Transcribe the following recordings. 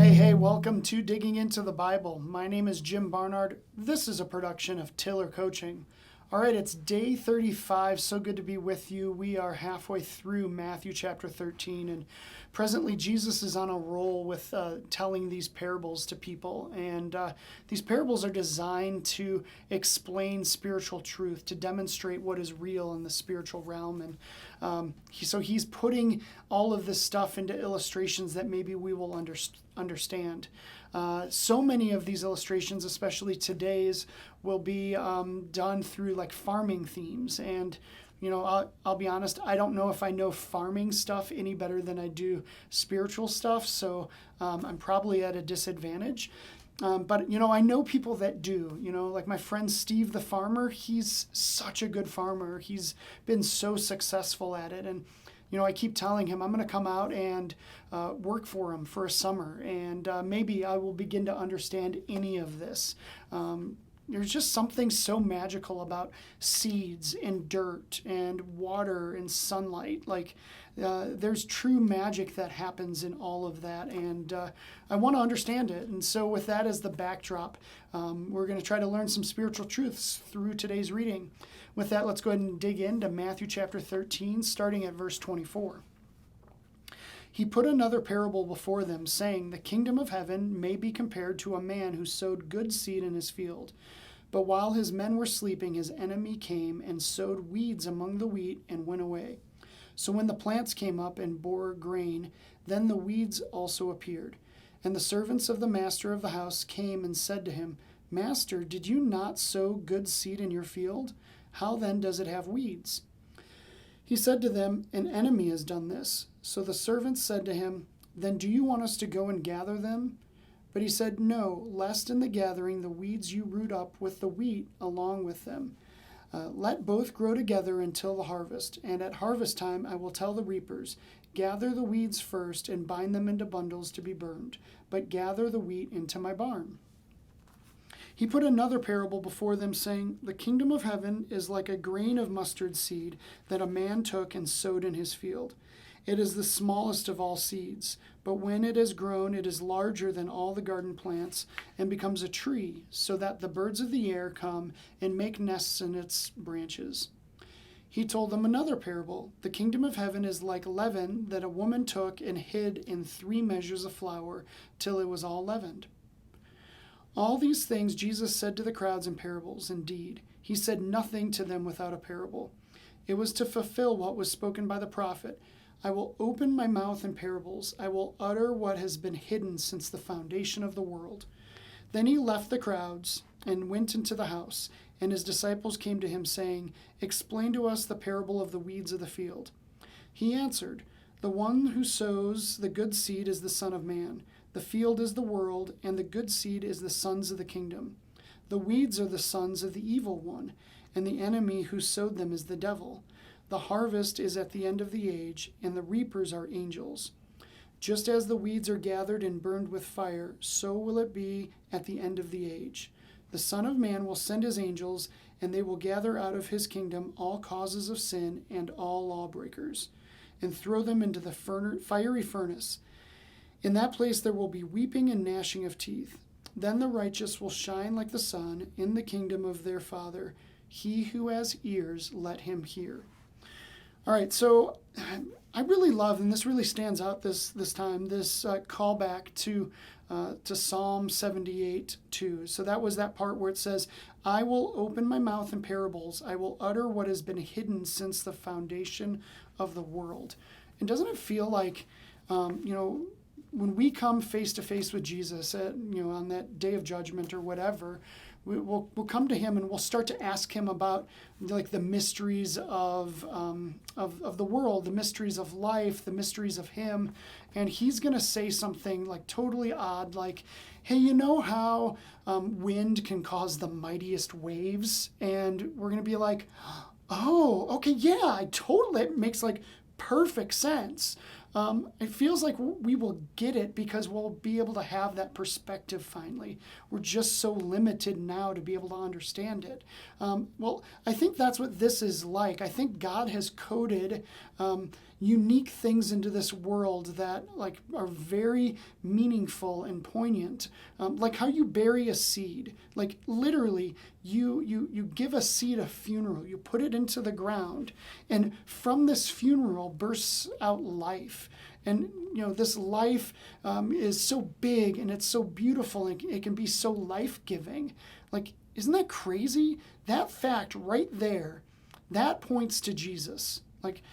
Hey, welcome to Digging into the Bible. My name is Jim Barnard. This is a production of Tiller Coaching. All right, it's day 35. So good to be with you. We are halfway through Matthew chapter 13, and presently Jesus is on a roll with telling these parables to people. And these parables are designed to explain spiritual truth, to demonstrate what is real in the spiritual realm. And so he's putting all of this stuff into illustrations that maybe we will understand. So many of these illustrations, especially today's, will be done through like farming themes. And, you know, I'll be honest, I don't know if I know farming stuff any better than I do spiritual stuff. So I'm probably at a disadvantage. But, you know, I know people that do, you know, like my friend Steve the farmer. He's such a good farmer. He's been so successful at it. And you know, I keep telling him I'm going to come out and work for him for a summer, and maybe I will begin to understand any of this. There's just something so magical about seeds and dirt and water and sunlight. Like there's true magic that happens in all of that, and I want to understand it. And so with that as the backdrop, we're going to try to learn some spiritual truths through today's reading. With that, let's go ahead and dig into Matthew chapter 13, starting at verse 24. He put another parable before them, saying, "The kingdom of heaven may be compared to a man who sowed good seed in his field. But while his men were sleeping, his enemy came and sowed weeds among the wheat and went away. So when the plants came up and bore grain, then the weeds also appeared. And the servants of the master of the house came and said to him, 'Master, did you not sow good seed in your field? How then does it have weeds?' He said to them, 'An enemy has done this.' So the servants said to him, 'Then do you want us to go and gather them?' But he said, 'No, lest in the gathering the weeds you root up with the wheat along with them. Let both grow together until the harvest. And at harvest time I will tell the reapers, gather the weeds first and bind them into bundles to be burned, but gather the wheat into my barn.' He put another parable before them, saying, 'The kingdom of heaven is like a grain of mustard seed that a man took and sowed in his field. It is the smallest of all seeds, but when it has grown, it is larger than all the garden plants and becomes a tree, so that the birds of the air come and make nests in its branches.' He told them another parable. 'The kingdom of heaven is like leaven that a woman took and hid in 3 measures of flour till it was all leavened.' All these things Jesus said to the crowds in parables. Indeed, he said nothing to them without a parable. It was to fulfill what was spoken by the prophet. 'I will open my mouth in parables. I will utter what has been hidden since the foundation of the world.' Then he left the crowds and went into the house, and his disciples came to him, saying, 'Explain to us the parable of the weeds of the field.' He answered, 'The one who sows the good seed is the Son of Man. The field is the world, and the good seed is the sons of the kingdom. The weeds are the sons of the evil one, and the enemy who sowed them is the devil. The harvest is at the end of the age, and the reapers are angels. Just as the weeds are gathered and burned with fire, so will it be at the end of the age. The Son of Man will send his angels, and they will gather out of his kingdom all causes of sin and all lawbreakers, and throw them into the fiery furnace. In that place there will be weeping and gnashing of teeth. Then the righteous will shine like the sun in the kingdom of their Father. He who has ears, let him hear." All right, so I really love, and this really stands out this time, this callback to Psalm 78:2. So that was that part where it says, "I will open my mouth in parables. I will utter what has been hidden since the foundation of the world." And doesn't it feel like, you know, when we come face to face with Jesus, on that day of judgment or whatever, we'll come to him and we'll start to ask him about like the mysteries of the world, the mysteries of life, the mysteries of him, and he's going to say something like totally odd, like, "Hey, you know how wind can cause the mightiest waves?" And we're going to be like, "Oh, okay, yeah, it makes like perfect sense." It feels like we will get it because we'll be able to have that perspective finally. We're just so limited now to be able to understand it. Well, I think that's what this is like. I think God has coded, unique things into this world that like are very meaningful and poignant. Like how you bury a seed. Like literally, you give a seed a funeral. You put it into the ground, and from this funeral bursts out life. And this life is so big and it's so beautiful, and it can be so life-giving. Like, isn't that crazy? That fact right there, that points to Jesus. Like,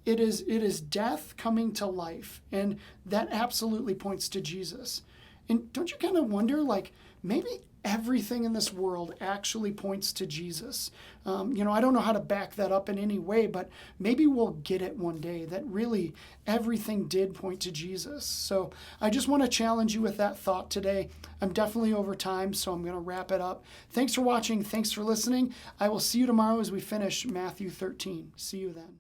it is death coming to life, and that absolutely points to Jesus. And don't you kind of wonder, like, maybe everything in this world actually points to Jesus? I don't know how to back that up in any way, but maybe we'll get it one day that really everything did point to Jesus. So I just want to challenge you with that thought today. I'm definitely over time, so I'm going to wrap it up. Thanks for watching. Thanks for listening. I will see you tomorrow as we finish Matthew 13. See you then.